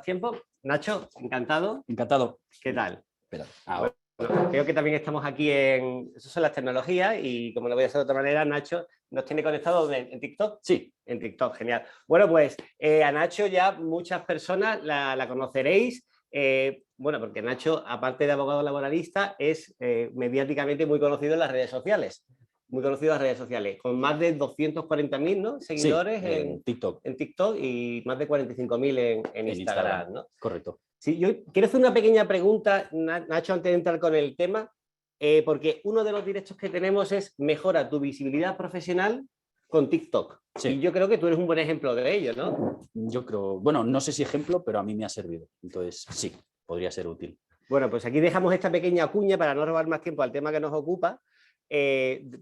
tiempo. Nacho, encantado. Encantado. ¿Qué tal? Espera. Bueno, creo que también estamos aquí en... Eso son las tecnologías y como no voy a hacer de otra manera, Nacho nos tiene conectado en TikTok. Sí. En TikTok, genial. Bueno, pues a Nacho ya muchas personas la conoceréis. Bueno, porque Nacho, aparte de abogado laboralista, es mediáticamente muy conocido en las redes sociales. Muy conocido en las redes sociales, con más de 240.000, ¿no?, seguidores, sí, en TikTok y más de 45.000 en Instagram, ¿no? Correcto. Sí, yo quiero hacer una pequeña pregunta, Nacho, antes de entrar con el tema, porque uno de los directos que tenemos es mejora tu visibilidad profesional con TikTok. Sí. Y yo creo que tú eres un buen ejemplo de ello, ¿no? Yo creo, bueno, no sé si ejemplo, pero a mí me ha servido. Entonces, sí, podría ser útil. Bueno, pues aquí dejamos esta pequeña cuña para no robar más tiempo al tema que nos ocupa.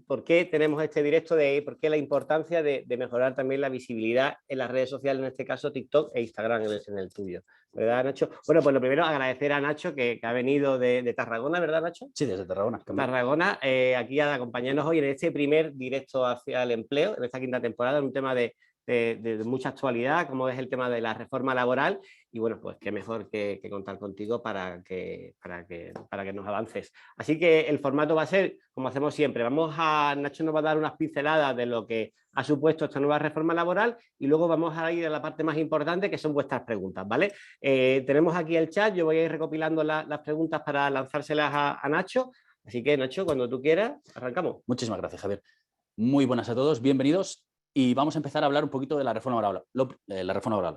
¿Por qué tenemos este directo? ¿Por qué la importancia de mejorar también la visibilidad en las redes sociales, en este caso TikTok e Instagram en el tuyo? ¿Verdad, Nacho? Bueno, pues lo primero, agradecer a Nacho que ha venido de Tarragona, ¿verdad, Nacho? Sí, desde Tarragona. Tarragona, aquí a acompañarnos hoy en este primer directo hacia el empleo, en esta quinta temporada, en un tema de mucha actualidad, como es el tema de la reforma laboral. Y bueno, pues qué mejor que contar contigo para que nos avances. Así que el formato va a ser, como hacemos siempre, Nacho nos va a dar unas pinceladas de lo que ha supuesto esta nueva reforma laboral y luego vamos a ir a la parte más importante, que son vuestras preguntas, ¿vale? Tenemos aquí el chat, yo voy a ir recopilando las preguntas para lanzárselas a Nacho. Así que, Nacho, cuando tú quieras, arrancamos. Muchísimas gracias, Javier. Muy buenas a todos, bienvenidos. Y vamos a empezar a hablar un poquito de la reforma laboral.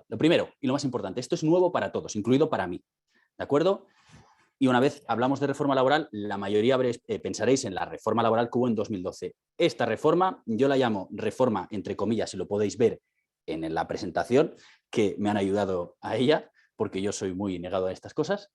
Lo primero y lo más importante, esto es nuevo para todos, incluido para mí. ¿De acuerdo? Y una vez hablamos de reforma laboral, la mayoría pensaréis en la reforma laboral que hubo en 2012. Esta reforma, yo la llamo reforma, entre comillas, y lo podéis ver en la presentación, que me han ayudado a ella, porque yo soy muy negado a estas cosas.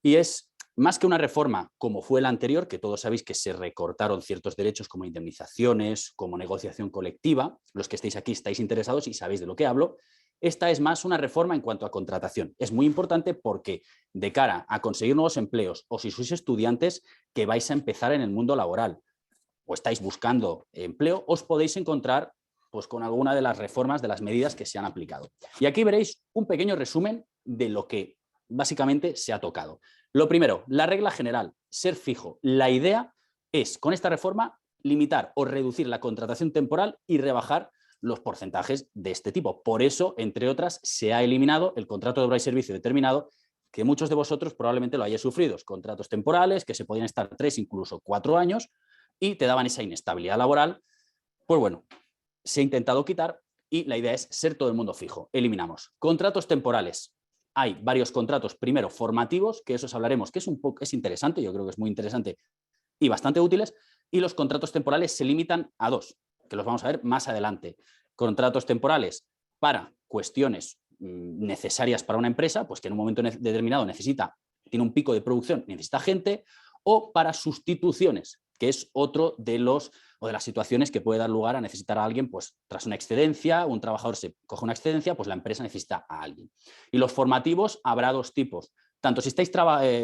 Y es más que una reforma como fue la anterior, que todos sabéis que se recortaron ciertos derechos como indemnizaciones, como negociación colectiva. Los que estéis aquí estáis interesados y sabéis de lo que hablo. Esta es más una reforma en cuanto a contratación. Es muy importante porque de cara a conseguir nuevos empleos o si sois estudiantes que vais a empezar en el mundo laboral o estáis buscando empleo, os podéis encontrar pues, con alguna de las reformas, de las medidas que se han aplicado. Y aquí veréis un pequeño resumen de lo que básicamente se ha tocado. Lo primero, la regla general, ser fijo. La idea es, con esta reforma, limitar o reducir la contratación temporal y rebajar los porcentajes de este tipo. Por eso, entre otras, se ha eliminado el contrato de obra y servicio determinado, que muchos de vosotros probablemente lo hayáis sufrido. Contratos temporales que se podían estar 3, incluso 4 años y te daban esa inestabilidad laboral. Pues bueno, se ha intentado quitar y la idea es ser todo el mundo fijo. Eliminamos. Contratos temporales. Hay varios contratos, primero formativos, que eso os hablaremos, que es interesante, yo creo que es muy interesante y bastante útiles, y los contratos temporales se limitan a 2, que los vamos a ver más adelante. Contratos temporales para cuestiones necesarias para una empresa, pues que en un momento determinado tiene un pico de producción, necesita gente, o para sustituciones, que es otro de las situaciones que puede dar lugar a necesitar a alguien, pues tras una excedencia, un trabajador se coge una excedencia, pues la empresa necesita a alguien. Y los formativos habrá 2 tipos. Tanto si estáis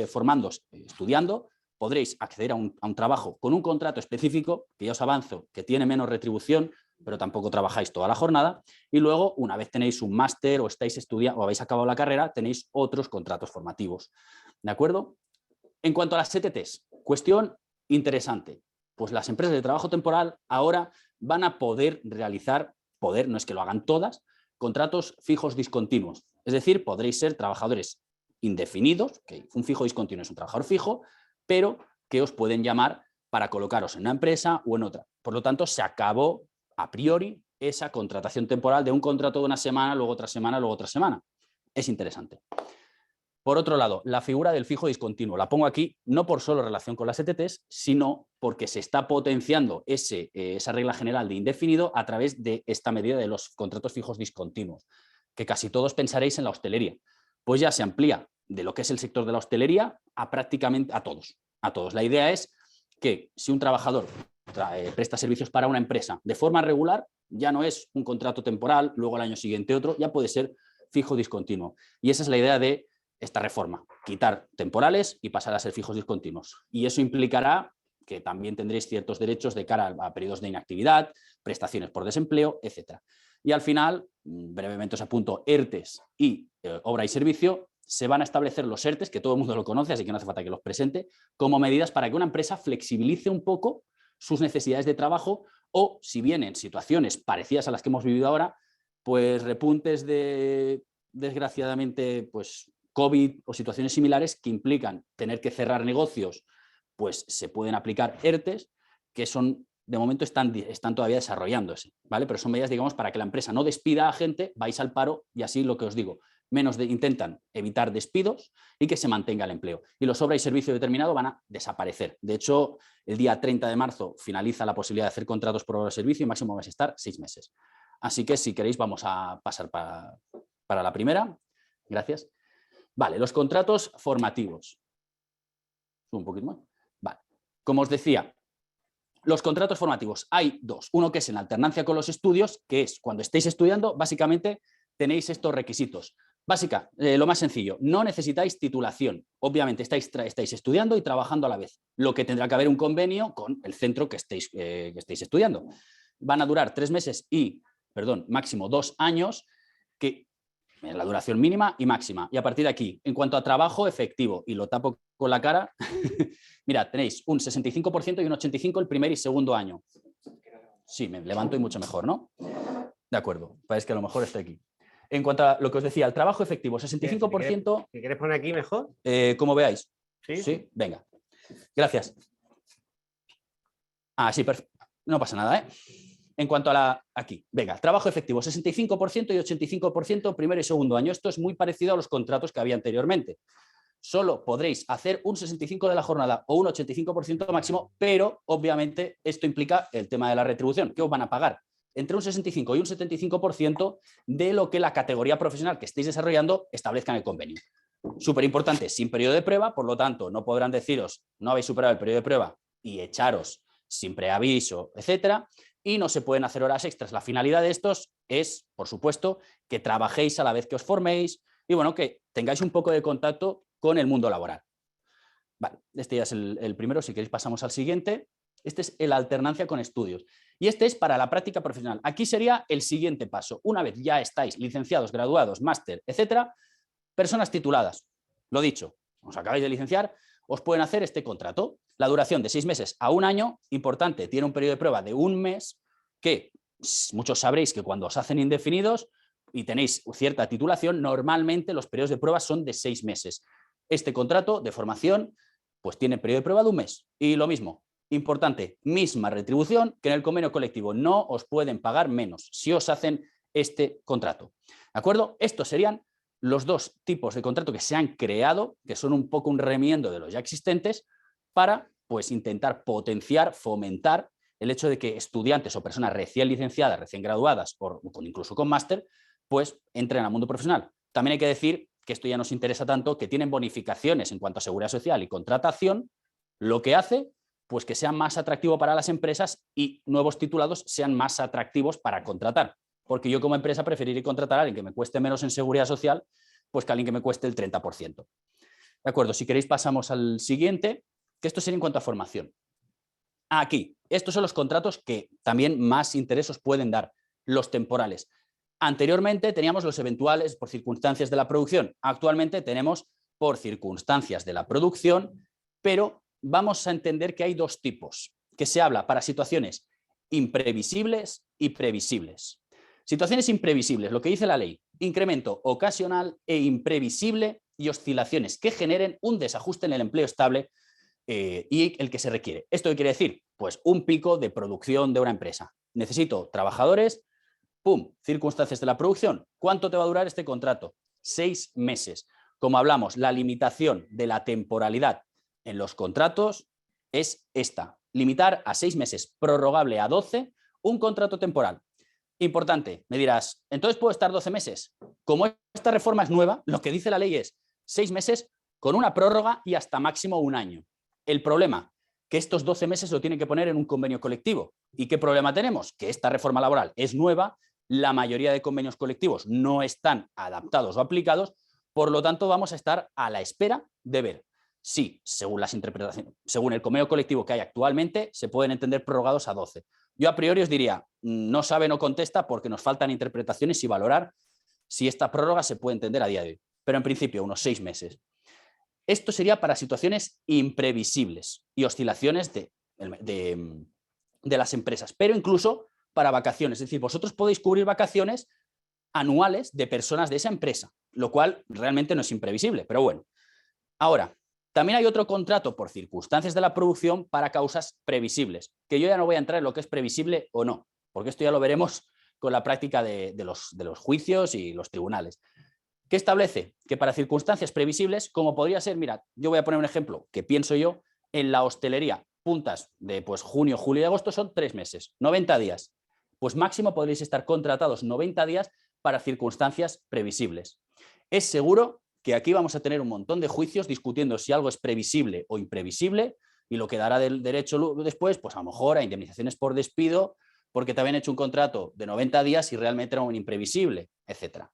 formándoos, estudiando, podréis acceder a un trabajo con un contrato específico, que ya os avanzo, que tiene menos retribución, pero tampoco trabajáis toda la jornada. Y luego, una vez tenéis un máster o estáis estudiando o habéis acabado la carrera, tenéis otros contratos formativos. ¿De acuerdo? En cuanto a las CTTs, cuestión interesante. Pues las empresas de trabajo temporal ahora van a poder realizar, no es que lo hagan todas, contratos fijos discontinuos. Es decir, podréis ser trabajadores indefinidos, que un fijo discontinuo es un trabajador fijo, pero que os pueden llamar para colocaros en una empresa o en otra. Por lo tanto, se acabó a priori esa contratación temporal de un contrato de una semana, luego otra semana, luego otra semana. Es interesante. Por otro lado, la figura del fijo discontinuo. La pongo aquí no por solo relación con las ETTs, sino porque se está potenciando esa regla general de indefinido a través de esta medida de los contratos fijos discontinuos, que casi todos pensaréis en la hostelería. Pues ya se amplía de lo que es el sector de la hostelería a prácticamente a todos. La idea es que si un trabajador presta servicios para una empresa de forma regular, ya no es un contrato temporal, luego al año siguiente otro, ya puede ser fijo discontinuo. Y esa es la idea de esta reforma, quitar temporales y pasar a ser fijos discontinuos. Y eso implicará que también tendréis ciertos derechos de cara a periodos de inactividad, prestaciones por desempleo, etc. Y al final, brevemente os apunto, ERTES y obra y servicio, se van a establecer los ERTEs, que todo el mundo lo conoce, así que no hace falta que los presente, como medidas para que una empresa flexibilice un poco sus necesidades de trabajo o, si vienen situaciones parecidas a las que hemos vivido ahora, pues repuntes de, desgraciadamente, pues COVID o situaciones similares que implican tener que cerrar negocios, pues se pueden aplicar ERTEs, que son, de momento están todavía desarrollándose, ¿vale? Pero son medidas, digamos, para que la empresa no despida a gente, vais al paro y así lo que os digo, intentan evitar despidos y que se mantenga el empleo. Y los obra y servicio determinado van a desaparecer. De hecho, el día 30 de marzo finaliza la posibilidad de hacer contratos por obra y servicio y máximo vais a estar 6 meses. Así que si queréis vamos a pasar para la primera. Gracias. Vale, los contratos formativos. Un poquito más. Vale. Como os decía, los contratos formativos hay dos. Uno que es en alternancia con los estudios, que es cuando estéis estudiando, básicamente tenéis estos requisitos. Lo más sencillo, no necesitáis titulación. Obviamente estáis estudiando y trabajando a la vez. Lo que tendrá que haber un convenio con el centro que estéis estudiando. Van a durar 3 meses máximo 2 años, que es la duración mínima y máxima. Y a partir de aquí, en cuanto a trabajo efectivo, y lo tapo con la cara, mirad, tenéis un 65% y un 85% el primer y segundo año. Sí, me levanto y mucho mejor, ¿no? De acuerdo, parece que a lo mejor estoy aquí. En cuanto a lo que os decía, el trabajo efectivo, 65%... ¿Si quieres poner aquí mejor? Como veáis. Sí. Sí, venga. Gracias. Sí, perfecto. No pasa nada, ¿eh? En cuanto a aquí, venga, trabajo efectivo, 65% y 85% primer y segundo año. Esto es muy parecido a los contratos que había anteriormente. Solo podréis hacer un 65% de la jornada o un 85% máximo, pero obviamente esto implica el tema de la retribución. ¿Qué os van a pagar? Entre un 65 y un 75% de lo que la categoría profesional que estéis desarrollando establezca en el convenio. Súper importante, sin periodo de prueba, por lo tanto, no podrán deciros, no habéis superado el periodo de prueba y echaros sin preaviso, etcétera, y no se pueden hacer horas extras. La finalidad de estos es, por supuesto, que trabajéis a la vez que os forméis y, bueno, que tengáis un poco de contacto con el mundo laboral. Vale, este ya es el primero, si queréis pasamos al siguiente. Este es el alternancia con estudios. Y este es para la práctica profesional. Aquí sería el siguiente paso. Una vez ya estáis licenciados, graduados, máster, etcétera, personas tituladas, lo dicho, os acabáis de licenciar, os pueden hacer este contrato. La duración de 6 meses a 1 año, importante, tiene un periodo de prueba de 1 mes, que muchos sabréis que cuando os hacen indefinidos y tenéis cierta titulación, normalmente los periodos de prueba son de 6 meses. Este contrato de formación pues tiene periodo de prueba de 1 mes. Y lo mismo, importante, misma retribución que en el convenio colectivo. No os pueden pagar menos si os hacen este contrato. ¿De acuerdo? Estos serían los dos tipos de contrato que se han creado, que son un poco un remiendo de los ya existentes, para pues intentar potenciar, fomentar el hecho de que estudiantes o personas recién licenciadas, recién graduadas o incluso con máster, pues entren al mundo profesional. También hay que decir que esto ya nos interesa tanto, que tienen bonificaciones en cuanto a seguridad social y contratación, lo que hace pues que sea más atractivo para las empresas y nuevos titulados sean más atractivos para contratar. Porque yo como empresa preferiría contratar a alguien que me cueste menos en seguridad social, pues que a alguien que me cueste el 30%. De acuerdo, si queréis pasamos al siguiente, que esto sería en cuanto a formación. Aquí, estos son los contratos que también más interés os pueden dar, los temporales. Anteriormente teníamos los eventuales por circunstancias de la producción. Actualmente tenemos por circunstancias de la producción, pero vamos a entender que hay dos tipos, que se habla para situaciones imprevisibles y previsibles. Situaciones imprevisibles, lo que dice la ley, incremento ocasional e imprevisible y oscilaciones que generen un desajuste en el empleo estable y el que se requiere. ¿Esto qué quiere decir? Pues un pico de producción de una empresa. Necesito trabajadores, ¡pum!, circunstancias de la producción. ¿Cuánto te va a durar este contrato? 6 meses. Como hablamos, la limitación de la temporalidad en los contratos es esta. Limitar a 6 meses, prorrogable a 12, un contrato temporal. Importante, me dirás, ¿entonces puedo estar 12 meses? Como esta reforma es nueva, lo que dice la ley es 6 meses con una prórroga y hasta máximo 1 año. El problema, que estos 12 meses lo tienen que poner en un convenio colectivo. ¿Y qué problema tenemos? Que esta reforma laboral es nueva, la mayoría de convenios colectivos no están adaptados o aplicados, por lo tanto vamos a estar a la espera de ver si, según las interpretaciones, según el convenio colectivo que hay actualmente, se pueden entender prorrogados a 12. Yo a priori os diría, no sabe, no contesta, porque nos faltan interpretaciones y valorar si esta prórroga se puede entender a día de hoy. pero en principio unos 6 meses. Esto sería para situaciones imprevisibles y oscilaciones de las empresas, pero incluso para vacaciones. Es decir, vosotros podéis cubrir vacaciones anuales de personas de esa empresa, lo cual realmente no es imprevisible, pero bueno. Ahora, también hay otro contrato por circunstancias de la producción para causas previsibles, que yo ya no voy a entrar en lo que es previsible o no, porque esto ya lo veremos con la práctica de los juicios y los tribunales. ¿Qué establece? Que para circunstancias previsibles, como podría ser, mira, yo voy a poner un ejemplo que pienso yo, en la hostelería, puntas de pues, junio, julio y agosto son 3 meses, 90 días. Pues máximo podréis estar contratados 90 días para circunstancias previsibles. Es seguro que aquí vamos a tener un montón de juicios discutiendo si algo es previsible o imprevisible y lo que dará del derecho después, pues a lo mejor a indemnizaciones por despido, porque te habían hecho un contrato de 90 días y realmente era un imprevisible, etcétera.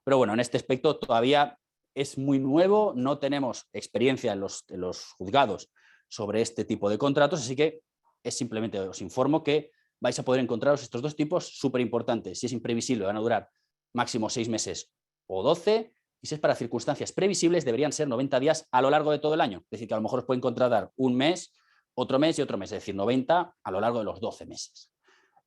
Pero bueno, en este aspecto todavía es muy nuevo, no tenemos experiencia en los juzgados sobre este tipo de contratos, así que es simplemente os informo que vais a poder encontraros estos dos tipos súper importantes. Si es imprevisible van a durar máximo 6 meses o 12, y si es para circunstancias previsibles deberían ser 90 días a lo largo de todo el año. Es decir, que a lo mejor os pueden contratar un mes y otro mes, es decir, 90 a lo largo de los 12 meses.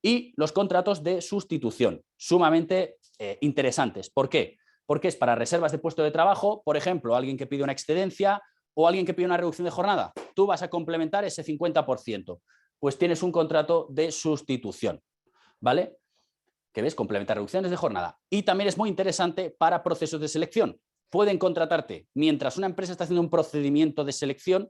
Y los contratos de sustitución, sumamente interesantes. ¿Por qué? Porque es para reservas de puesto de trabajo, por ejemplo, alguien que pide una excedencia o alguien que pide una reducción de jornada. Tú vas a complementar ese 50%. Pues tienes un contrato de sustitución, ¿vale? Que ves, complementar reducciones de jornada. Y también es muy interesante para procesos de selección. Pueden contratarte mientras una empresa está haciendo un procedimiento de selección,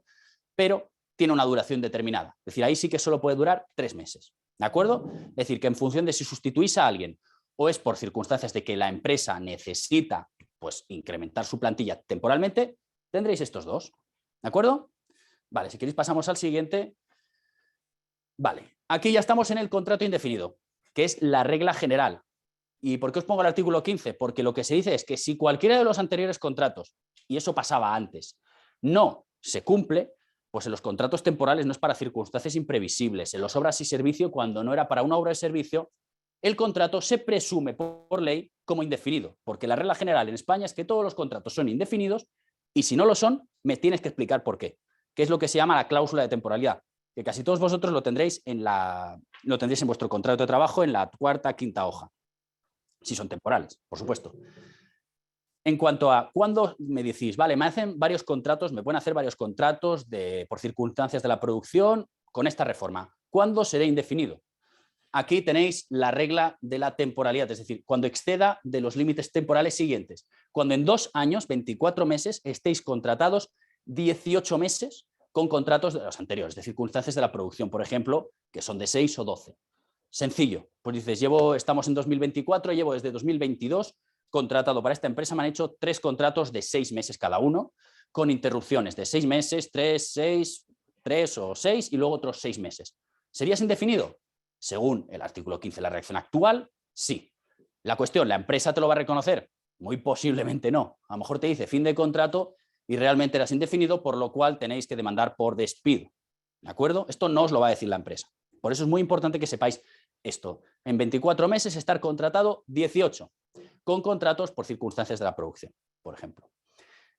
pero tiene una duración determinada. Es decir, ahí sí que solo puede durar 3 meses. ¿De acuerdo? Es decir, que en función de si sustituís a alguien o es por circunstancias de que la empresa necesita pues, incrementar su plantilla temporalmente, tendréis estos dos. ¿De acuerdo? Vale, si queréis pasamos al siguiente. Vale, aquí ya estamos en el contrato indefinido, que es la regla general. ¿Y por qué os pongo el artículo 15? Porque lo que se dice es que si cualquiera de los anteriores contratos, y eso pasaba antes, no se cumple, pues en los contratos temporales no es para circunstancias imprevisibles. En las obras y servicio, cuando no era para una obra de servicio, el contrato se presume por ley como indefinido, porque la regla general en España es que todos los contratos son indefinidos y si no lo son, me tienes que explicar por qué, que es lo que se llama la cláusula de temporalidad, que casi todos vosotros lo tendréis en vuestro contrato de trabajo en la 4ª, 5ª hoja, si son temporales, por supuesto. En cuanto a cuándo me decís, vale, me hacen varios contratos, me pueden hacer varios contratos por circunstancias de la producción con esta reforma. ¿Cuándo será indefinido? Aquí tenéis la regla de la temporalidad, es decir, cuando exceda de los límites temporales siguientes. Cuando en 2 años, 24 meses, estéis contratados 18 meses con contratos de los anteriores, de circunstancias de la producción, por ejemplo, que son de 6 o 12. Sencillo, pues dices, estamos en 2024, llevo desde 2022 contratado para esta empresa, me han hecho 3 contratos de 6 meses cada uno, con interrupciones de 6 meses, 3, 6, 3 o 6 y luego otros 6 meses. ¿Serías indefinido? Según el artículo 15 de la redacción actual, sí. La cuestión, ¿la empresa te lo va a reconocer? Muy posiblemente no. A lo mejor te dice fin de contrato y realmente eras indefinido, por lo cual tenéis que demandar por despido. ¿De acuerdo? Esto no os lo va a decir la empresa. Por eso es muy importante que sepáis esto. En 24 meses estar contratado 18, con contratos por circunstancias de la producción, por ejemplo.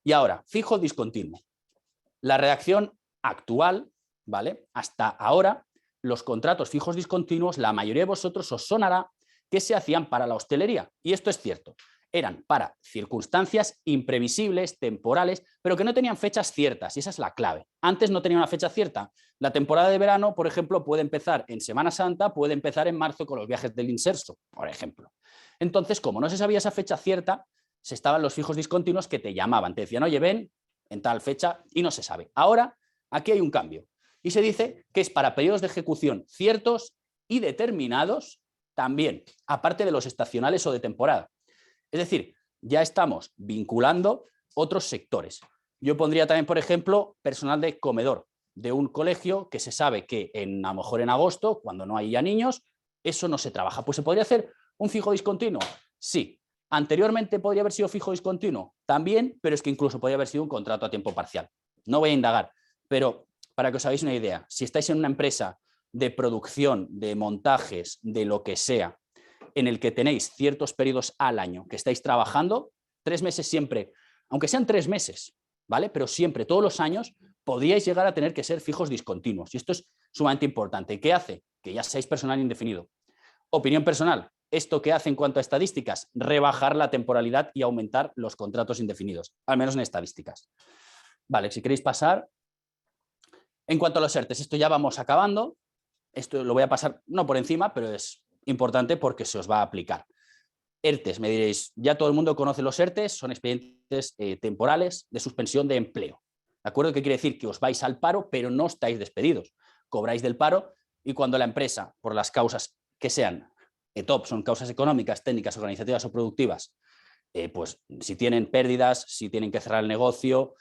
Y ahora, fijo discontinuo. La redacción actual, ¿vale? Hasta ahora, los contratos fijos discontinuos, la mayoría de vosotros os sonará que se hacían para la hostelería. Y esto es cierto. Eran para circunstancias imprevisibles, temporales, pero que no tenían fechas ciertas, y esa es la clave. Antes no tenía una fecha cierta. La temporada de verano, por ejemplo, puede empezar en Semana Santa, puede empezar en marzo con los viajes del inserso, por ejemplo. Entonces, como no se sabía esa fecha cierta, se estaban los fijos discontinuos que te llamaban, te decían, oye, ven en tal fecha, y no se sabe. Ahora, aquí hay un cambio, y se dice que es para periodos de ejecución ciertos y determinados también, aparte de los estacionales o de temporada. Es decir, ya estamos vinculando otros sectores. Yo pondría también, por ejemplo, personal de comedor de un colegio que se sabe que a lo mejor en agosto, cuando no hay ya niños, eso no se trabaja. Pues ¿se podría hacer un fijo discontinuo? Sí. ¿Anteriormente podría haber sido fijo discontinuo? También, pero es que incluso podría haber sido un contrato a tiempo parcial. No voy a indagar, pero para que os hagáis una idea, si estáis en una empresa de producción, de montajes, de lo que sea, en el que tenéis ciertos periodos al año que estáis trabajando, 3 meses siempre aunque sean 3 meses, ¿vale? Pero siempre, todos los años, podríais llegar a tener que ser fijos discontinuos. Y esto es sumamente importante. ¿Qué hace? Que ya seáis personal indefinido. Opinión personal. ¿Esto qué hace en cuanto a estadísticas? Rebajar la temporalidad y aumentar los contratos indefinidos, al menos en estadísticas. Vale, si queréis pasar. En cuanto a los ERTEs, esto ya vamos acabando. Esto lo voy a pasar, no por encima, pero es importante porque se os va a aplicar. ERTEs, me diréis, ya todo el mundo conoce los ERTEs, son expedientes temporales de suspensión de empleo. ¿De acuerdo? ¿Qué quiere decir? Que os vais al paro, pero no estáis despedidos. Cobráis del paro y cuando la empresa, por las causas que sean, ETOP, son causas económicas, técnicas, organizativas o productivas, pues si tienen pérdidas, si tienen que cerrar el negocio,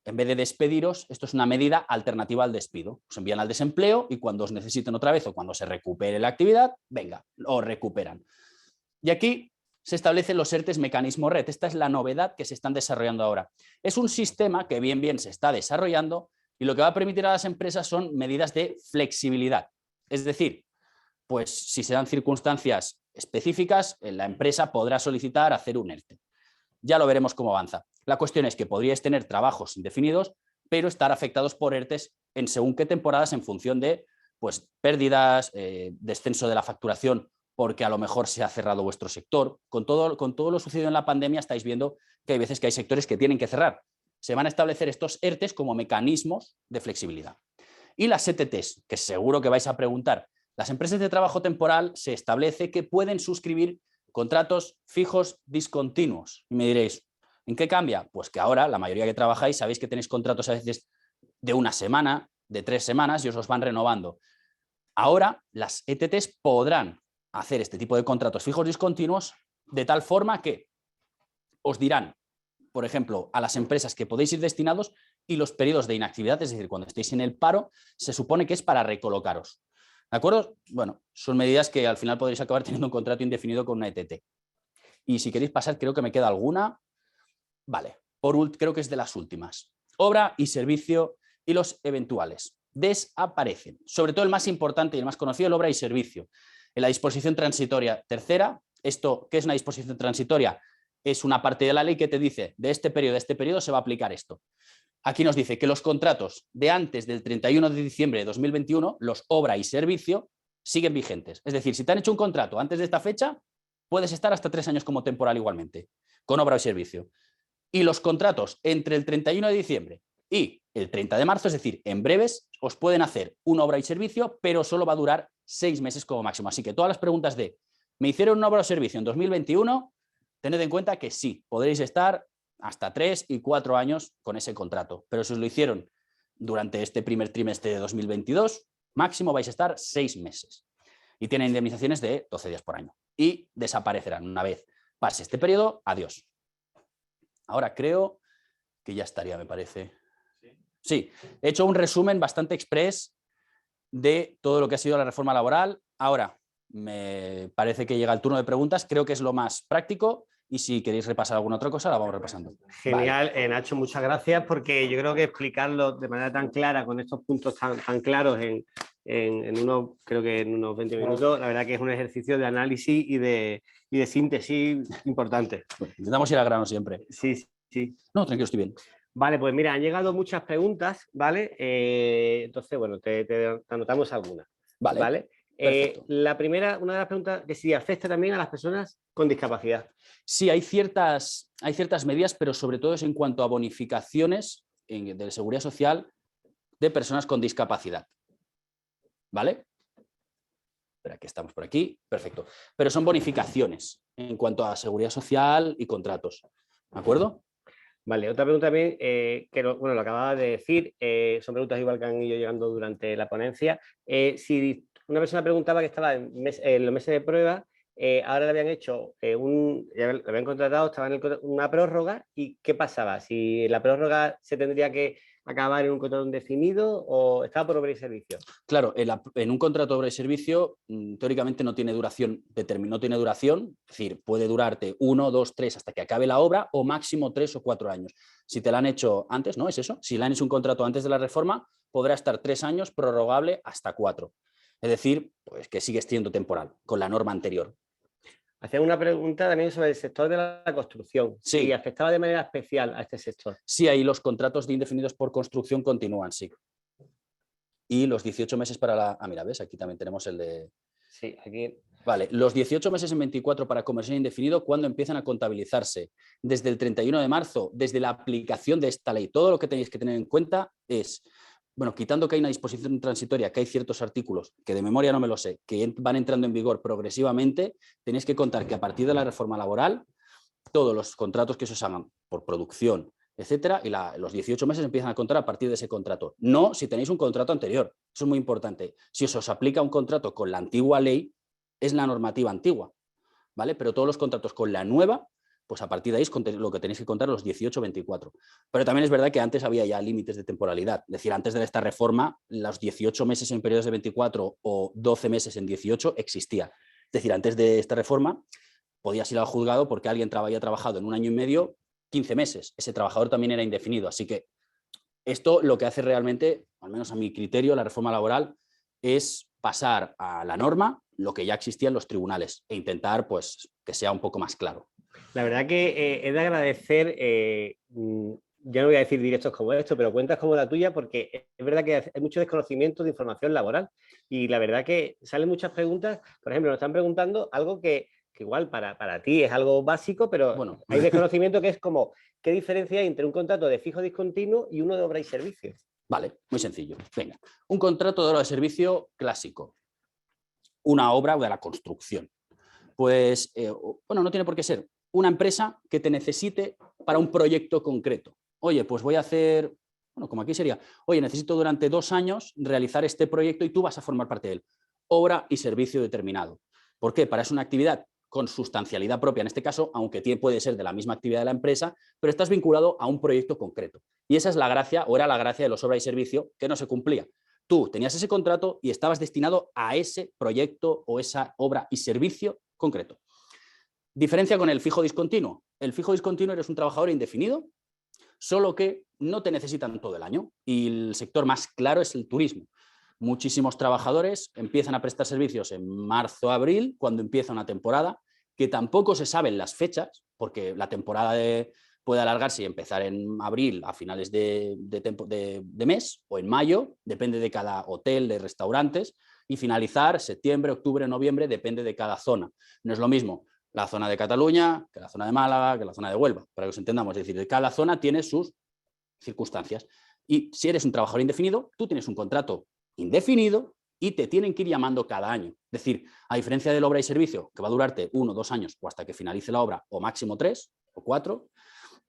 en vez de despediros, esto es una medida alternativa al despido. Os envían al desempleo y cuando os necesiten otra vez o cuando se recupere la actividad, venga, os recuperan. Y aquí se establecen los ERTEs mecanismo red. Esta es la novedad que se están desarrollando ahora. Es un sistema que bien se está desarrollando y lo que va a permitir a las empresas son medidas de flexibilidad. Es decir, pues si se dan circunstancias específicas, la empresa podrá solicitar hacer un ERTE. Ya lo veremos cómo avanza. La cuestión es que podríais tener trabajos indefinidos, pero estar afectados por ERTEs en según qué temporadas en función de pues, pérdidas, descenso de la facturación porque a lo mejor se ha cerrado vuestro sector. Con todo lo sucedido en la pandemia estáis viendo que hay veces que hay sectores que tienen que cerrar. Se van a establecer estos ERTEs como mecanismos de flexibilidad. Y las ETTs, que seguro que vais a preguntar, las empresas de trabajo temporal se establece que pueden suscribir contratos fijos discontinuos. Y me diréis, ¿en qué cambia? Pues que ahora la mayoría que trabajáis sabéis que tenéis contratos a veces de una semana, de 3 semanas y os los van renovando. Ahora las ETTs podrán hacer este tipo de contratos fijos discontinuos de tal forma que os dirán, por ejemplo, a las empresas que podéis ir destinados y los periodos de inactividad, es decir, cuando estéis en el paro, se supone que es para recolocaros. ¿De acuerdo? Bueno, son medidas que al final podréis acabar teniendo un contrato indefinido con una ETT. Y si queréis pasar, creo que me queda alguna. Vale, creo que es de las últimas. Obra y servicio y los eventuales. Desaparecen. Sobre todo el más importante y el más conocido, el obra y servicio. En la disposición transitoria tercera, esto, ¿qué es una disposición transitoria? Es una parte de la ley que te dice, de este periodo a este periodo se va a aplicar esto. Aquí nos dice que los contratos de antes del 31 de diciembre de 2021, los obra y servicio, siguen vigentes. Es decir, si te han hecho un contrato antes de esta fecha, puedes estar hasta 3 años como temporal igualmente, con obra y servicio. Y los contratos entre el 31 de diciembre y el 30 de marzo, es decir, en breves, os pueden hacer una obra y servicio, pero solo va a durar 6 meses como máximo. Así que todas las preguntas de, ¿me hicieron una obra o servicio en 2021? Tened en cuenta que sí, podréis estar hasta 3 y 4 años con ese contrato. Pero si os lo hicieron durante este primer trimestre de 2022, máximo vais a estar 6 meses. Y tienen indemnizaciones de 12 días por año. Y desaparecerán una vez pase este periodo. Adiós. Ahora creo que ya estaría, me parece. Sí, he hecho un resumen bastante express de todo lo que ha sido la reforma laboral. Ahora me parece que llega el turno de preguntas. Creo que es lo más práctico. Y si queréis repasar alguna otra cosa, la vamos repasando. Genial, vale. Nacho, muchas gracias porque yo creo que explicarlo de manera tan clara, con estos puntos tan claros creo que en unos 20 minutos, la verdad que es un ejercicio de análisis y de síntesis importante. Bueno, intentamos ir al grano siempre. Sí, sí. No, tranquilo, estoy bien. Vale, pues mira, han llegado muchas preguntas, ¿vale? Entonces, bueno, te anotamos algunas. Vale. La primera, una de las preguntas que sí afecta también a las personas con discapacidad. Sí, hay ciertas medidas, pero sobre todo es en cuanto a bonificaciones de seguridad social de personas con discapacidad. ¿Vale? Espera, que estamos por aquí. Perfecto. Pero son bonificaciones en cuanto a seguridad social y contratos. ¿De acuerdo? Vale, otra pregunta también, lo acababa de decir, son preguntas igual que han ido llegando durante la ponencia. Si una persona preguntaba que estaba en los meses de prueba, ahora le habían hecho le habían contratado, estaba en una prórroga, ¿y qué pasaba? Si la prórroga se tendría que acabar en un contrato indefinido o estaba por obra y servicio. Claro, en un contrato de obra y servicio teóricamente no tiene duración, es decir, puede durarte 1, 2, 3 hasta que acabe la obra o máximo 3 o 4 años. Si te la han hecho antes, ¿no? Es eso. Si le han hecho un contrato antes de la reforma, podrá estar 3 años, prorrogable hasta 4. Es decir, pues que sigue siendo temporal con la norma anterior. Hacía una pregunta también sobre el sector de la construcción. Sí. Si afectaba de manera especial a este sector. Sí, ahí los contratos de indefinidos por construcción continúan, sí. Y los 18 meses para la... Ah, mira, ¿ves? Aquí también tenemos el de... Sí, aquí... Vale, los 18 meses en 24 para conversión indefinido, ¿cuándo empiezan a contabilizarse? Desde el 31 de marzo, desde la aplicación de esta ley. Todo lo que tenéis que tener en cuenta es, bueno, quitando que hay una disposición transitoria, que hay ciertos artículos, que de memoria no me lo sé, que van entrando en vigor progresivamente, tenéis que contar que a partir de la reforma laboral, todos los contratos que se os hagan por producción, etcétera, y los 18 meses empiezan a contar a partir de ese contrato. No si tenéis un contrato anterior. Eso es muy importante. Si os aplica un contrato con la antigua ley, es la normativa antigua, ¿vale? Pero todos los contratos con la nueva, pues a partir de ahí es lo que tenéis que contar los 18-24. Pero también es verdad que antes había ya límites de temporalidad. Es decir, antes de esta reforma, los 18 meses en periodos de 24 o 12 meses en 18 existía. Es decir, antes de esta reforma, podías ir al juzgado porque alguien había trabajado en un año y medio 15 meses. Ese trabajador también era indefinido. Así que esto lo que hace realmente, al menos a mi criterio, la reforma laboral, es pasar a la norma lo que ya existía en los tribunales e intentar pues, que sea un poco más claro. La verdad que es de agradecer, ya no voy a decir directos como esto, pero cuentas como la tuya, porque es verdad que hay mucho desconocimiento de información laboral y la verdad que salen muchas preguntas. Por ejemplo, nos están preguntando algo que igual para ti es algo básico, pero bueno, hay desconocimiento que es como, ¿qué diferencia hay entre un contrato de fijo discontinuo y uno de obra y servicio? Vale, muy sencillo. Venga, un contrato de obra de servicio clásico, una obra de la construcción. Pues, bueno, no tiene por qué ser una empresa que te necesite para un proyecto concreto. Oye, pues voy a hacer, bueno, como aquí sería, oye, necesito durante 2 años realizar este proyecto y tú vas a formar parte de él. Obra y servicio determinado. ¿Por qué? Para es una actividad con sustancialidad propia en este caso, aunque puede ser de la misma actividad de la empresa, pero estás vinculado a un proyecto concreto. Y esa es la gracia, o era la gracia de los obra y servicio, que no se cumplía. Tú tenías ese contrato y estabas destinado a ese proyecto o esa obra y servicio concreto. Diferencia con el fijo discontinuo. El fijo discontinuo eres un trabajador indefinido, solo que no te necesitan todo el año. Y el sector más claro es el turismo. Muchísimos trabajadores empiezan a prestar servicios en marzo, abril, cuando empieza una temporada, que tampoco se saben las fechas, porque la temporada puede alargarse y empezar en abril a finales de mes o en mayo, depende de cada hotel, de restaurantes, y finalizar septiembre, octubre, noviembre, depende de cada zona. No es lo mismo la zona de Cataluña que la zona de Málaga, que la zona de Huelva, para que os entendamos. Es decir, cada zona tiene sus circunstancias. Y si eres un trabajador indefinido, tú tienes un contrato indefinido y te tienen que ir llamando cada año. Es decir, a diferencia de la obra y servicio, que va a durarte 1 o 2 años o hasta que finalice la obra, o máximo 3 o 4,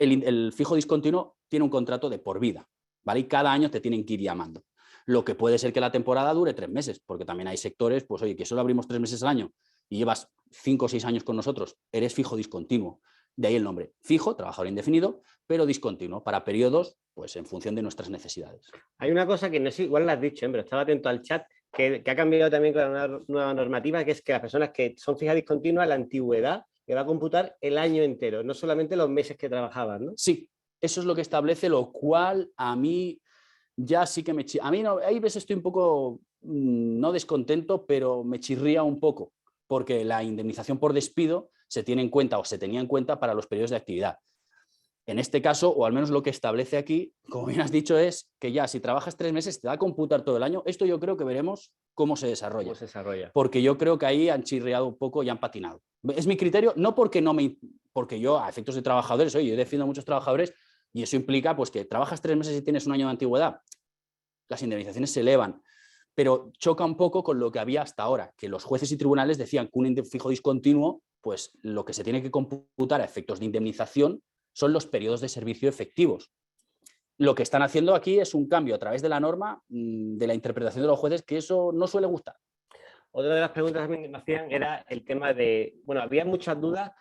el fijo discontinuo tiene un contrato de por vida, ¿vale? Y cada año te tienen que ir llamando. Lo que puede ser que la temporada dure 3 meses, porque también hay sectores, pues oye, que solo abrimos 3 meses al año y llevas 5 o 6 años con nosotros, eres fijo discontinuo. De ahí el nombre, fijo, trabajador indefinido, pero discontinuo, para periodos, pues en función de nuestras necesidades. Hay una cosa que no sé, igual la has dicho, pero estaba atento al chat, que ha cambiado también con la nueva normativa, que es que las personas que son fijas discontinuas, la antigüedad le va a computar el año entero, no solamente los meses que trabajaban, ¿no? Sí, eso es lo que establece, lo cual a mí ya sí que me... A mí no, hay veces estoy un poco, no descontento, pero me chirría un poco, porque la indemnización por despido se tiene en cuenta o se tenía en cuenta para los periodos de actividad. En este caso, o al menos lo que establece aquí, como bien has dicho, es que ya si trabajas 3 meses te va a computar todo el año. Esto yo creo que veremos cómo se desarrolla. ¿Cómo se desarrolla? Porque yo creo que ahí han chirriado un poco y han patinado. Es mi criterio, no porque porque yo a efectos de trabajadores, oye, yo defiendo a muchos trabajadores y eso implica pues que trabajas 3 meses y tienes un año de antigüedad. Las indemnizaciones se elevan, pero choca un poco con lo que había hasta ahora, que los jueces y tribunales decían que un fijo discontinuo, pues lo que se tiene que computar a efectos de indemnización son los periodos de servicio efectivos. Lo que están haciendo aquí es un cambio a través de la norma, de la interpretación de los jueces, que eso no suele gustar. Otra de las preguntas también que me hacían era el tema de, bueno, había muchas dudas,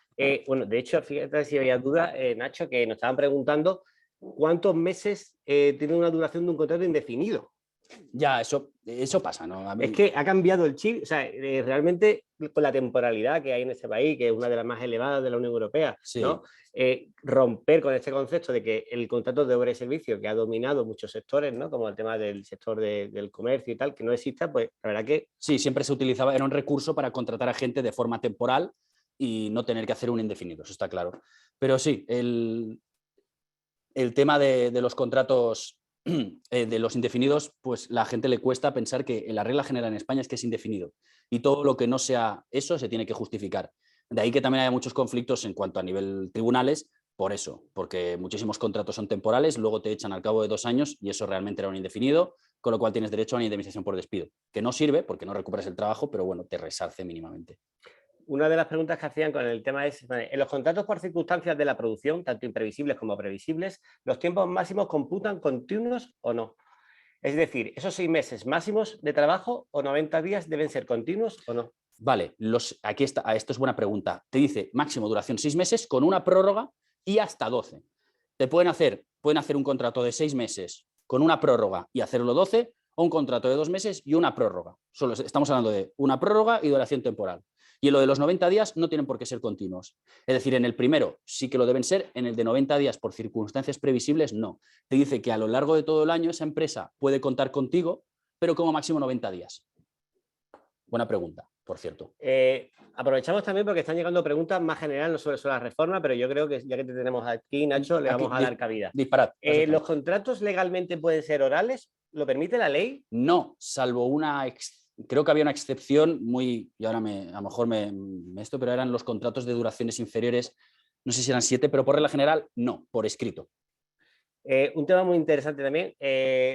bueno, de hecho, fíjate si había dudas, Nacho, que nos estaban preguntando cuántos meses tiene una duración de un contrato indefinido. Ya, eso pasa, ¿no? Es que ha cambiado el chip, o sea, realmente con la temporalidad que hay en este país, que es una de las más elevadas de la Unión Europea, sí, ¿no? Romper con este concepto de que el contrato de obra y servicio, que ha dominado muchos sectores, ¿no? Como el tema del sector del comercio y tal, que no exista, pues la verdad que... Sí, siempre se utilizaba, era un recurso para contratar a gente de forma temporal y no tener que hacer un indefinido, eso está claro. Pero sí, el tema de los contratos de los indefinidos, pues la gente le cuesta pensar que la regla general en España es que es indefinido y todo lo que no sea eso se tiene que justificar. De ahí que también haya muchos conflictos en cuanto a nivel tribunales, por eso, porque muchísimos contratos son temporales, luego te echan al cabo de 2 años y eso realmente era un indefinido, con lo cual tienes derecho a una indemnización por despido, que no sirve porque no recuperas el trabajo, pero bueno, te resarce mínimamente. Una de las preguntas que hacían con el tema es, en los contratos por circunstancias de la producción, tanto imprevisibles como previsibles, ¿los tiempos máximos computan continuos o no? Es decir, ¿esos 6 meses máximos de trabajo o 90 días deben ser continuos o no? Vale, aquí está, esto es buena pregunta. Te dice máximo duración 6 meses con una prórroga y hasta 12. Te pueden hacer un contrato de 6 meses con una prórroga y hacerlo 12 o un contrato de 2 meses y una prórroga. Solo estamos hablando de una prórroga y duración temporal. Y en lo de los 90 días no tienen por qué ser continuos. Es decir, en el primero sí que lo deben ser, en el de 90 días por circunstancias previsibles no. Te dice que a lo largo de todo el año esa empresa puede contar contigo, pero como máximo 90 días. Buena pregunta, por cierto. Aprovechamos también porque están llegando preguntas más generales sobre la reforma, pero yo creo que ya que te tenemos aquí, Nacho, le vamos a dar cabida. Disparad. ¿Los contratos legalmente pueden ser orales? ¿Lo permite la ley? No, salvo creo que había una excepción muy, y ahora a lo mejor pero eran los contratos de duraciones inferiores, no sé si eran 7, pero por regla general, no, por escrito. Un tema muy interesante también,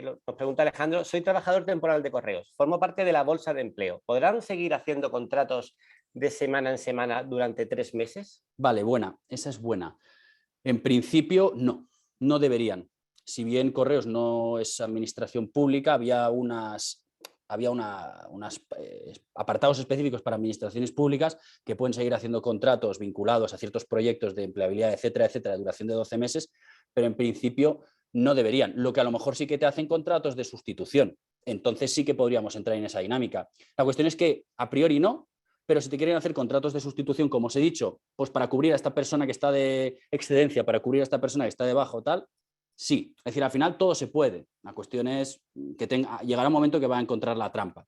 nos pregunta Alejandro, soy trabajador temporal de correos, formo parte de la bolsa de empleo, ¿podrán seguir haciendo contratos de semana en semana durante 3 meses? Vale, buena, esa es buena. En principio, no deberían. Si bien Correos no es administración pública, había unos apartados específicos para administraciones públicas que pueden seguir haciendo contratos vinculados a ciertos proyectos de empleabilidad, etcétera, etcétera, de duración de 12 meses, pero en principio no deberían. Lo que a lo mejor sí que te hacen contratos de sustitución. Entonces sí que podríamos entrar en esa dinámica. La cuestión es que a priori no, pero si te quieren hacer contratos de sustitución, como os he dicho, pues para cubrir a esta persona que está de excedencia, para cubrir a esta persona que está de bajo, tal, sí. Es decir, al final todo se puede. La cuestión es que llegará un momento que va a encontrar la trampa.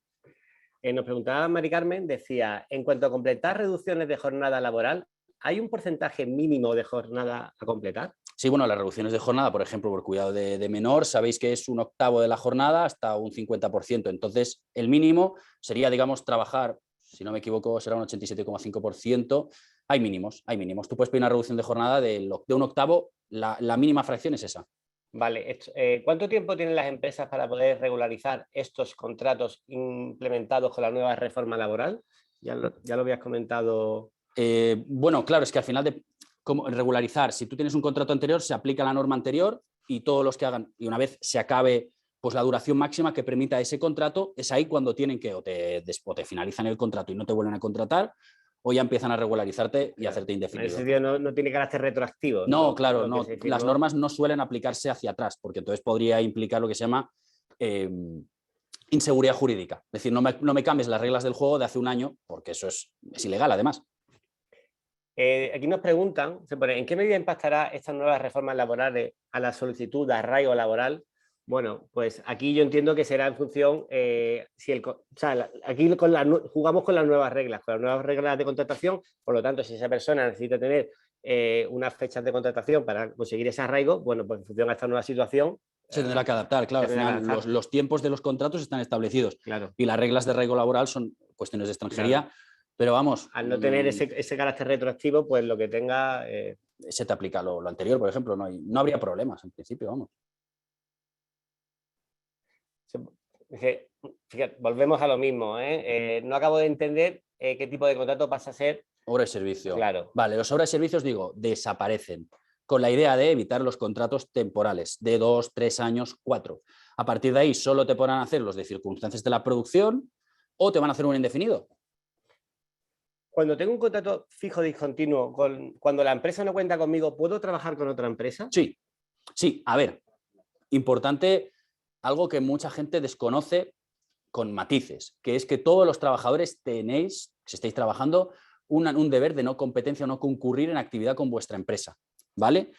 Nos preguntaba Mari Carmen, decía, en cuanto a completar reducciones de jornada laboral, ¿hay un porcentaje mínimo de jornada a completar? Sí, bueno, las reducciones de jornada, por ejemplo, por cuidado de menor, sabéis que es 1/8 de la jornada hasta un 50%. Entonces, el mínimo sería, digamos, trabajar, si no me equivoco, será un 87,5%. Hay mínimos, hay mínimos. Tú puedes pedir una reducción de jornada de 1/8, la mínima fracción es esa. Vale, ¿cuánto tiempo tienen las empresas para poder regularizar estos contratos implementados con la nueva reforma laboral? Ya lo habías comentado. Bueno, claro, es que al final como regularizar, si tú tienes un contrato anterior, se aplica la norma anterior y todos los que hagan, y una vez se acabe pues la duración máxima que permita ese contrato, es ahí cuando tienen que o te finalizan el contrato y no te vuelven a contratar, o ya empiezan a regularizarte y hacerte indefinido. En ese sentido no tiene carácter retroactivo. No, claro, no. Las normas no suelen aplicarse hacia atrás, porque entonces podría implicar lo que se llama inseguridad jurídica. Es decir, no me cambies las reglas del juego de hace un año, porque eso es ilegal además. Aquí nos preguntan, ¿en qué medida impactará estas nuevas reformas laborales a la solicitud de arraigo laboral? Bueno, pues aquí yo entiendo que será en función, aquí jugamos con las nuevas reglas de contratación, por lo tanto, si esa persona necesita tener unas fechas de contratación para conseguir ese arraigo, bueno, pues en función a esta nueva situación. Se tendrá que adaptar, claro, al final los tiempos de los contratos están establecidos, claro. Y las reglas de arraigo laboral son cuestiones de extranjería, claro. Pero vamos... Al no tener ese carácter retroactivo, pues lo que tenga... Se te aplica lo anterior, por ejemplo, no habría problemas en principio, vamos. Fíjate, volvemos a lo mismo, no acabo de entender qué tipo de contrato pasa a ser... Obra y servicio. Claro. Vale, los obras y servicios, desaparecen, con la idea de evitar los contratos temporales de 2, 3 años, 4. A partir de ahí solo te podrán hacer los de circunstancias de la producción o te van a hacer un indefinido. Cuando tengo un contrato fijo discontinuo, cuando la empresa no cuenta conmigo, ¿puedo trabajar con otra empresa? Sí, a ver, importante, algo que mucha gente desconoce con matices, que es que todos los trabajadores tenéis, si estáis trabajando, un deber de no competencia o no concurrir en actividad con vuestra empresa, ¿vale?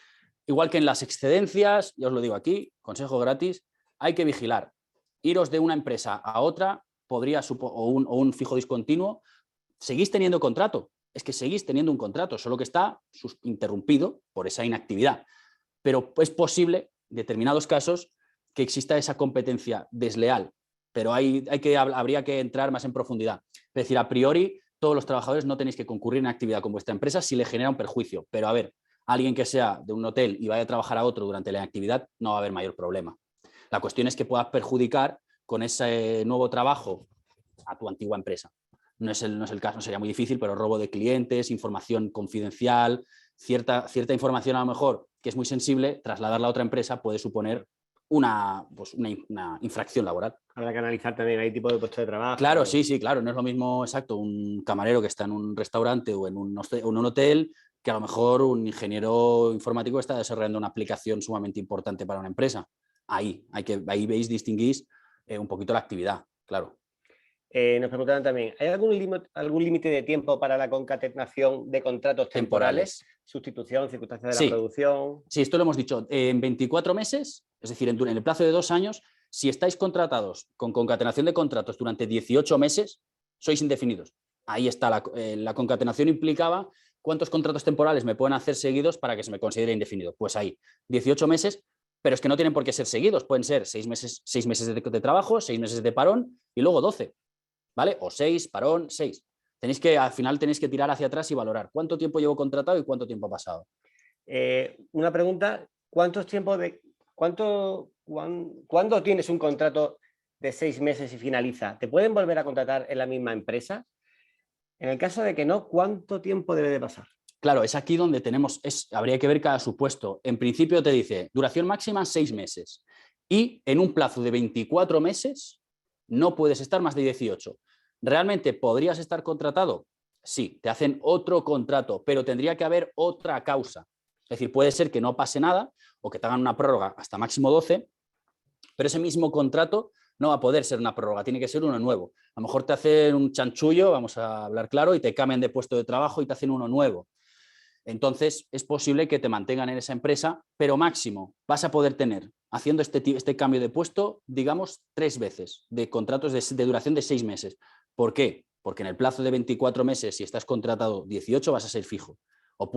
Igual que en las excedencias, ya os lo digo aquí, consejo gratis, hay que vigilar. Iros de una empresa a otra o un fijo discontinuo, seguís teniendo contrato, es que seguís teniendo un contrato, solo que está interrumpido por esa inactividad. Pero es posible, en determinados casos, que exista esa competencia desleal, pero habría que entrar más en profundidad. Es decir, a priori, todos los trabajadores no tenéis que concurrir en actividad con vuestra empresa si le genera un perjuicio. Pero a ver, alguien que sea de un hotel y vaya a trabajar a otro durante la actividad, no va a haber mayor problema. La cuestión es que puedas perjudicar con ese nuevo trabajo a tu antigua empresa. No es el caso, sería muy difícil, pero robo de clientes, información confidencial, cierta información a lo mejor que es muy sensible, trasladarla a otra empresa puede suponer una infracción laboral. Habrá que analizar también ahí tipo de puesto de trabajo. Claro, sí, claro. No es lo mismo, exacto, un camarero que está en un restaurante o en un hotel que a lo mejor un ingeniero informático está desarrollando una aplicación sumamente importante para una empresa. Ahí distinguís un poquito la actividad, claro. Nos preguntaban también, ¿hay algún límite de tiempo para la concatenación de contratos temporales? Sustitución, circunstancias de la producción. Sí, esto lo hemos dicho. En 24 meses, es decir, en el plazo de 2 años, si estáis contratados con concatenación de contratos durante 18 meses, sois indefinidos. Ahí está, la concatenación implicaba cuántos contratos temporales me pueden hacer seguidos para que se me considere indefinido. Pues ahí, 18 meses, pero es que no tienen por qué ser seguidos, pueden ser 6 meses de trabajo, 6 meses de parón y luego 12. ¿Vale? O 6, parón, 6. Al final tenéis que tirar hacia atrás y valorar cuánto tiempo llevo contratado y cuánto tiempo ha pasado. Una pregunta, ¿cuándo tienes un contrato de 6 meses y finaliza? ¿Te pueden volver a contratar en la misma empresa? En el caso de que no, ¿cuánto tiempo debe de pasar? Claro, es aquí donde habría que ver cada supuesto. En principio te dice, duración máxima 6 meses y en un plazo de 24 meses no puedes estar más de 18. ¿Realmente podrías estar contratado? Sí, te hacen otro contrato, pero tendría que haber otra causa. Es decir, puede ser que no pase nada o que te hagan una prórroga hasta máximo 12, pero ese mismo contrato no va a poder ser una prórroga, tiene que ser uno nuevo. A lo mejor te hacen un chanchullo, vamos a hablar claro, y te cambian de puesto de trabajo y te hacen uno nuevo. Entonces, es posible que te mantengan en esa empresa, pero máximo vas a poder tener, haciendo este cambio de puesto, digamos, 3 veces de contratos de duración de 6 meses. ¿Por qué? Porque en el plazo de 24 meses, si estás contratado 18, vas a ser fijo. O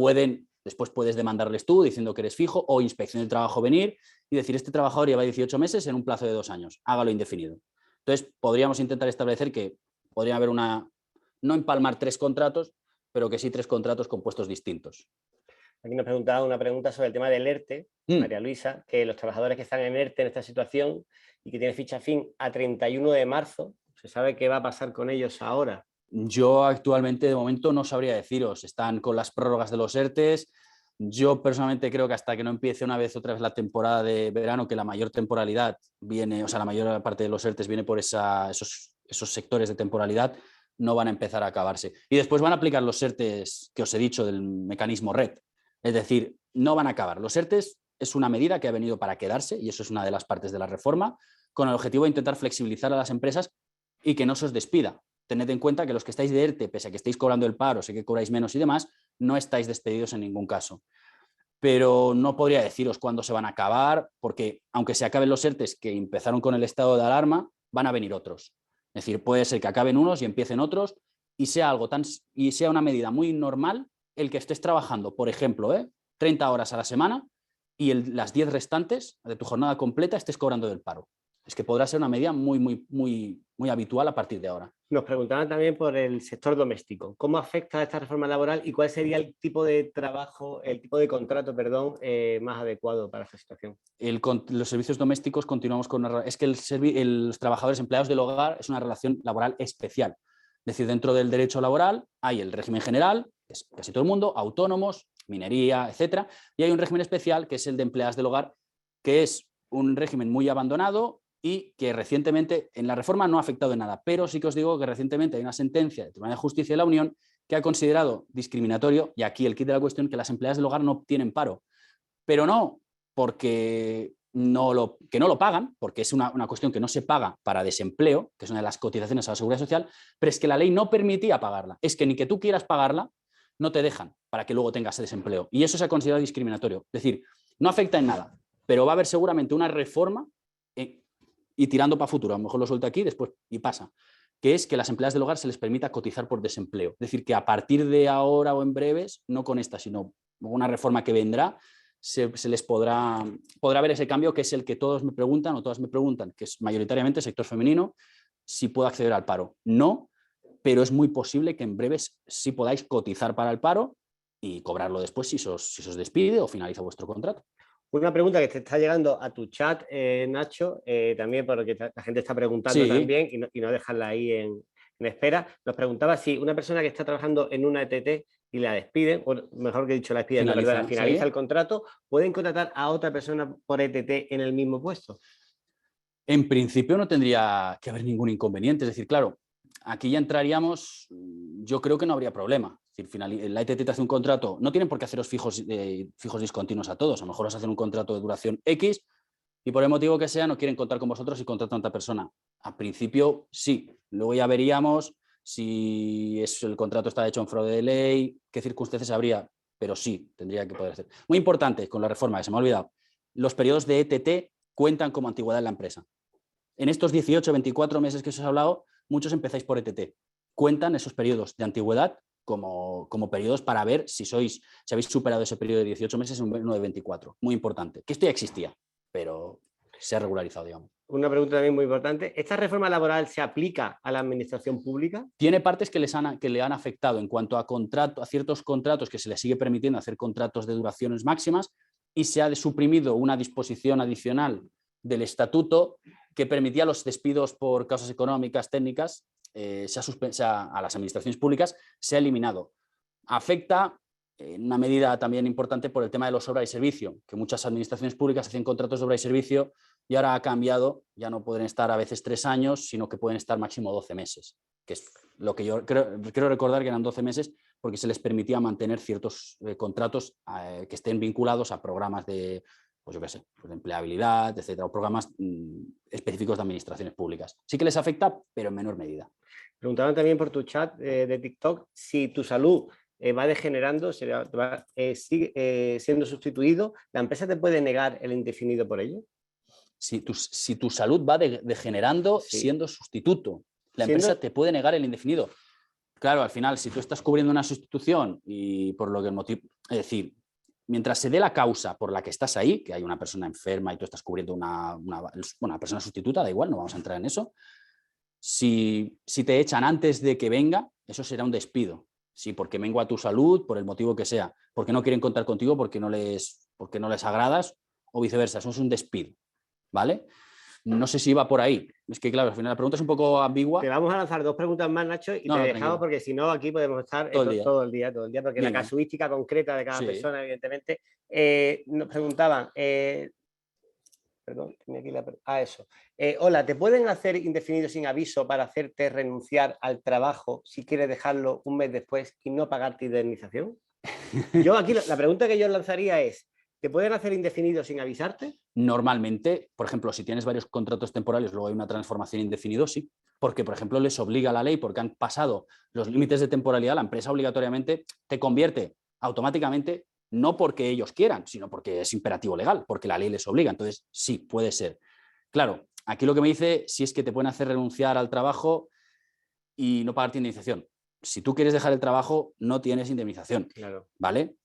después puedes demandarles tú diciendo que eres fijo, o inspección del trabajo venir y decir, este trabajador lleva 18 meses en un plazo de 2 años, hágalo indefinido. Entonces, podríamos intentar establecer que podría haber no empalmar 3 contratos, pero que sí 3 contratos con puestos distintos. Aquí nos preguntaba una pregunta sobre el tema del ERTE, María Luisa, que los trabajadores que están en ERTE en esta situación y que tienen ficha fin a 31 de marzo, ¿se sabe qué va a pasar con ellos ahora? Yo actualmente, de momento, no sabría deciros. Están con las prórrogas de los ERTEs. Yo personalmente creo que hasta que no empiece otra vez la temporada de verano, que la mayor temporalidad viene, o sea, la mayor parte de los ERTEs viene por esos sectores de temporalidad, no van a empezar a acabarse. Y después van a aplicar los ERTEs que os he dicho del mecanismo RED. Es decir, no van a acabar. Los ERTEs es una medida que ha venido para quedarse y eso es una de las partes de la reforma, con el objetivo de intentar flexibilizar a las empresas y que no se os despida. Tened en cuenta que los que estáis de ERTE, pese a que estéis cobrando el paro, sé que cobráis menos y demás, no estáis despedidos en ningún caso. Pero no podría deciros cuándo se van a acabar, porque aunque se acaben los ERTEs que empezaron con el estado de alarma, van a venir otros. Es decir, puede ser que acaben unos y empiecen otros y sea una medida muy normal el que estés trabajando, por ejemplo, 30 horas a la semana y las 10 restantes de tu jornada completa estés cobrando del paro. Es que podrá ser una medida muy, muy, muy, muy habitual a partir de ahora. Nos preguntaban también por el sector doméstico. ¿Cómo afecta esta reforma laboral y cuál sería el tipo de contrato, más adecuado para esta situación? Los servicios domésticos continuamos con es que los trabajadores empleados del hogar es una relación laboral especial. Es decir, dentro del derecho laboral hay el régimen general, que es casi todo el mundo, autónomos, minería, etcétera, y hay un régimen especial que es el de empleadas del hogar, que es un régimen muy abandonado y que recientemente en la reforma no ha afectado en nada, pero sí que os digo que recientemente hay una sentencia del Tribunal de Justicia de la Unión que ha considerado discriminatorio, y aquí el quid de la cuestión, que las empleadas del hogar no obtienen paro, pero no porque no lo pagan, porque es una cuestión que no se paga para desempleo, que es una de las cotizaciones a la Seguridad Social, pero es que la ley no permitía pagarla. Es que ni que tú quieras pagarla, no te dejan para que luego tengas desempleo. Y eso se ha considerado discriminatorio. Es decir, no afecta en nada, pero va a haber seguramente una reforma y tirando para futuro. A lo mejor lo suelto aquí después y pasa. que es que a las empleadas del hogar se les permita cotizar por desempleo. Es decir, que a partir de ahora o en breves, no con esta, sino una reforma que vendrá, se les podrá ver ese cambio, que es el que todos me preguntan o todas me preguntan, que es mayoritariamente sector femenino, si puedo acceder al paro. No, pero es muy posible que en breves sí podáis cotizar para el paro y cobrarlo después si se os despide o finaliza vuestro contrato. Una pregunta que te está llegando a tu chat, Nacho, también porque la gente está preguntando Sí. también y no dejarla ahí en espera. Nos preguntaba si una persona que está trabajando en una ETT y la despiden, o mejor que dicho, la despiden, finaliza el contrato, ¿pueden contratar a otra persona por ETT en el mismo puesto? En principio no tendría que haber ningún inconveniente. Es decir, claro, aquí ya entraríamos, yo creo que no habría problema. Es decir, la ETT te hace un contrato, no tienen por qué haceros fijos discontinuos a todos, a lo mejor os hacen un contrato de duración X y por el motivo que sea no quieren contar con vosotros y contratan a otra persona. A principio sí, luego ya veríamos si el contrato está hecho en fraude de ley, qué circunstancias habría, pero sí, tendría que poder hacer. Muy importante con la reforma, que se me ha olvidado, los periodos de ETT cuentan como antigüedad en la empresa. En estos 18, 24 meses que os he hablado, muchos empezáis por ETT. Cuentan esos periodos de antigüedad como periodos para ver si habéis superado ese periodo de 18 meses en uno de 24. Muy importante. Que esto ya existía, pero se ha regularizado, digamos. Una pregunta también muy importante. ¿Esta reforma laboral se aplica a la administración pública? Tiene partes que le han afectado en cuanto a ciertos contratos que se les sigue permitiendo hacer contratos de duraciones máximas y se ha suprimido una disposición adicional del estatuto que permitía los despidos por causas económicas, técnicas, a las administraciones públicas, se ha eliminado. Afecta en una medida también importante por el tema de los obra y servicio, que muchas administraciones públicas hacen contratos de obra y servicio y ahora ha cambiado, ya no pueden estar a veces 3 años, sino que pueden estar máximo 12 meses, que es lo que yo creo recordar que eran 12 meses porque se les permitía mantener ciertos contratos que estén vinculados a programas de, pues yo qué sé, pues de empleabilidad, etcétera, o programas específicos de administraciones públicas. Sí que les afecta, pero en menor medida. Preguntaban también por tu chat de TikTok si tu salud va degenerando, sigue siendo sustituido, ¿la empresa te puede negar el indefinido por ello? Si tu salud va degenerando siendo sustituto, la empresa te puede negar el indefinido. Claro, al final, si tú estás cubriendo una sustitución y por lo que el motivo, es decir, mientras se dé la causa por la que estás ahí, que hay una persona enferma y tú estás cubriendo una persona sustituta, da igual, no vamos a entrar en eso. Si te echan antes de que venga, eso será un despido. Sí, porque mengua tu salud, por el motivo que sea, porque no quieren contar contigo, porque no les agradas o viceversa, eso es un despido, ¿vale? No sé si va por ahí. Es que, claro, al final la pregunta es un poco ambigua. Te vamos a lanzar 2 preguntas más, Nacho, y te dejamos porque si no aquí podemos estar todo el día, porque la casuística concreta de cada persona, evidentemente. Nos preguntaban, perdón, tenía aquí eso. Hola, ¿te pueden hacer indefinido sin aviso para hacerte renunciar al trabajo si quieres dejarlo un mes después y no pagarte indemnización? Yo aquí la pregunta que yo lanzaría es, ¿te pueden hacer indefinido sin avisarte? Normalmente, por ejemplo, si tienes varios contratos temporales, luego hay una transformación indefinido, sí. Porque, por ejemplo, les obliga la ley, porque han pasado los límites de temporalidad, la empresa obligatoriamente te convierte automáticamente, no porque ellos quieran, sino porque es imperativo legal, porque la ley les obliga. Entonces, sí, puede ser. Claro, aquí lo que me dice, si es que te pueden hacer renunciar al trabajo y no pagarte indemnización. Si tú quieres dejar el trabajo, no tienes indemnización, claro. ¿Vale?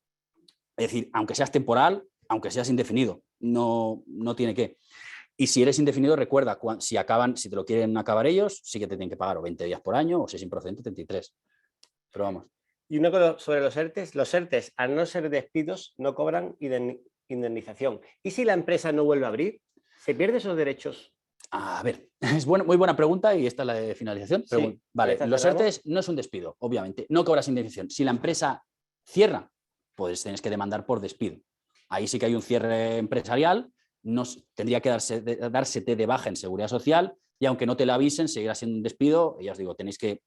Es decir, aunque seas temporal, aunque seas indefinido, no tiene que. Y si eres indefinido, recuerda, si te lo quieren acabar ellos, sí que te tienen que pagar o 20 días por año o si es improcedente, 33. Pero vamos. Y una cosa sobre los ERTEs, al no ser despidos, no cobran indemnización. ¿Y si la empresa no vuelve a abrir? ¿Se pierden esos derechos? A ver, es muy buena pregunta y esta es la de finalización. Sí, vale, los ERTEs no es un despido, obviamente. No cobras indemnización. Si la empresa cierra, pues tienes que demandar por despido. Ahí sí que hay un cierre empresarial, tendría que dársete de baja en seguridad social y aunque no te lo avisen, seguirá siendo un despido. Ya os digo, tenéis que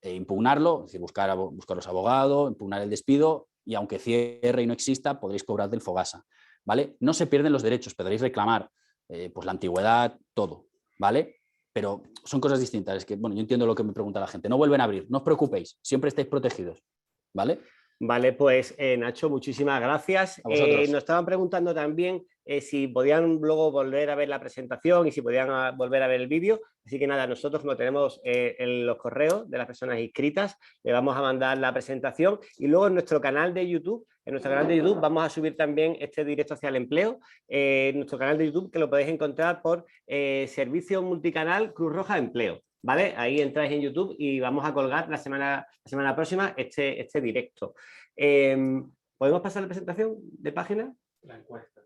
impugnarlo, es decir, buscaros abogado, impugnar el despido y aunque cierre y no exista, podréis cobrar del Fogasa, ¿vale? No se pierden los derechos, podréis reclamar pues la antigüedad, todo, ¿vale? Pero son cosas distintas. Es que, bueno, yo entiendo lo que me pregunta la gente. No vuelven a abrir, no os preocupéis, siempre estáis protegidos, ¿vale? Vale, pues Nacho, muchísimas gracias. Nos estaban preguntando también si podían luego volver a ver la presentación y si podían volver a ver el vídeo. Así que nada, nosotros como tenemos en los correos de las personas inscritas, le vamos a mandar la presentación y luego en nuestro canal de YouTube, vamos a subir también este directo hacia el empleo, nuestro canal de YouTube, que lo podéis encontrar por Servicio Multicanal Cruz Roja Empleo. ¿Vale? Ahí entráis en YouTube y vamos a colgar la semana próxima este directo. ¿Podemos pasar la presentación de página? La encuesta.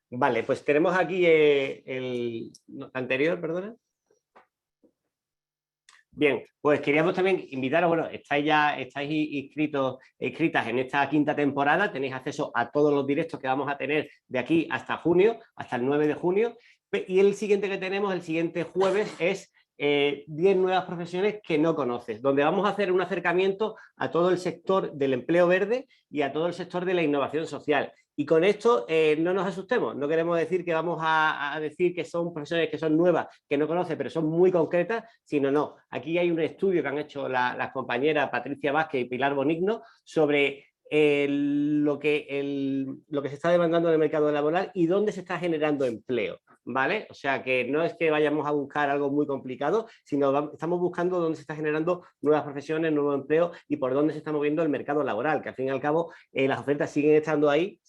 Vale, pues tenemos aquí el anterior, perdona. Bien, pues queríamos también invitaros, bueno, estáis inscritas en esta quinta temporada, tenéis acceso a todos los directos que vamos a tener de aquí hasta junio, hasta el 9 de junio, y el siguiente que tenemos, el siguiente jueves, es 10 nuevas profesiones que no conoces, donde vamos a hacer un acercamiento a todo el sector del empleo verde y a todo el sector de la innovación social. Y con esto no nos asustemos, no queremos decir que vamos a decir que son profesiones que son nuevas, que no conoce, pero son muy concretas, sino no. Aquí hay un estudio que han hecho las compañeras Patricia Vázquez y Pilar Bonigno sobre lo que se está demandando en el mercado laboral y dónde se está generando empleo, ¿vale? O sea, que no es que vayamos a buscar algo muy complicado, sino estamos buscando dónde se está generando nuevas profesiones, nuevo empleo y por dónde se está moviendo el mercado laboral, que al fin y al cabo las ofertas siguen estando ahí.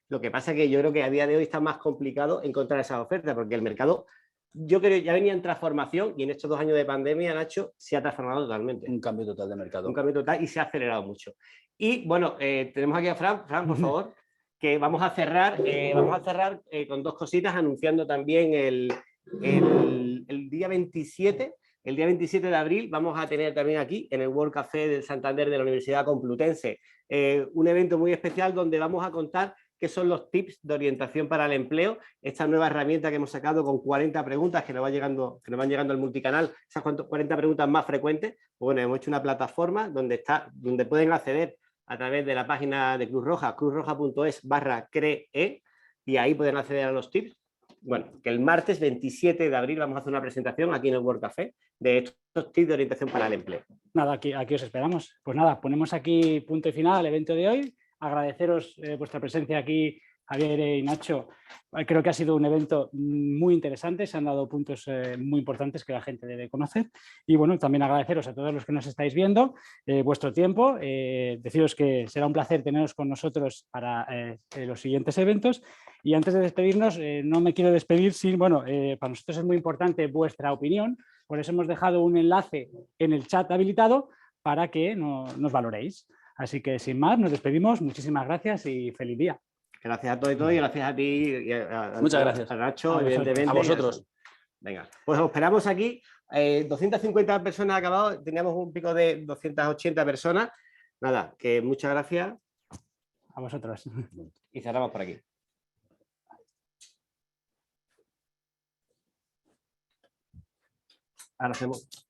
Lo que pasa es que yo creo que a día de hoy está más complicado encontrar esas ofertas, porque el mercado, yo creo que ya venía en transformación y en estos 2 años de pandemia, Nacho, se ha transformado totalmente. Un cambio total de mercado. Un cambio total y se ha acelerado mucho. Y bueno, tenemos aquí a Fran, por favor, que vamos a cerrar con 2 cositas, anunciando también el día 27. El día 27 de abril vamos a tener también aquí, en el World Café del Santander de la Universidad Complutense, un evento muy especial donde vamos a contar qué son los tips de orientación para el empleo, esta nueva herramienta que hemos sacado con 40 preguntas que nos van llegando al multicanal, esas 40 preguntas más frecuentes. Pues bueno, hemos hecho una plataforma donde pueden acceder a través de la página de Cruz Roja, cruzroja.es/cree, y ahí pueden acceder a los tips. Bueno, que el martes 27 de abril vamos a hacer una presentación aquí en el World Café de estos tips de orientación para el empleo. Nada, aquí os esperamos. Pues nada, ponemos aquí punto y final al evento de hoy. Agradeceros vuestra presencia aquí, Javier y Nacho. Creo que ha sido un evento muy interesante, se han dado puntos muy importantes que la gente debe conocer. Y bueno, también agradeceros a todos los que nos estáis viendo vuestro tiempo, deciros que será un placer teneros con nosotros para los siguientes eventos. Y antes de despedirnos, no me quiero despedir sin, bueno, para nosotros es muy importante vuestra opinión, por eso hemos dejado un enlace en el chat habilitado para que nos valoréis. Así que sin más, nos despedimos. Muchísimas gracias y feliz día. Gracias a todos y todo, y gracias a ti. Muchas gracias. A Nacho, evidentemente. A vosotros. Venga, pues os esperamos aquí. 250 personas acabado, teníamos un pico de 280 personas. Nada, que muchas gracias. A vosotros. Y cerramos por aquí. Ahora hacemos...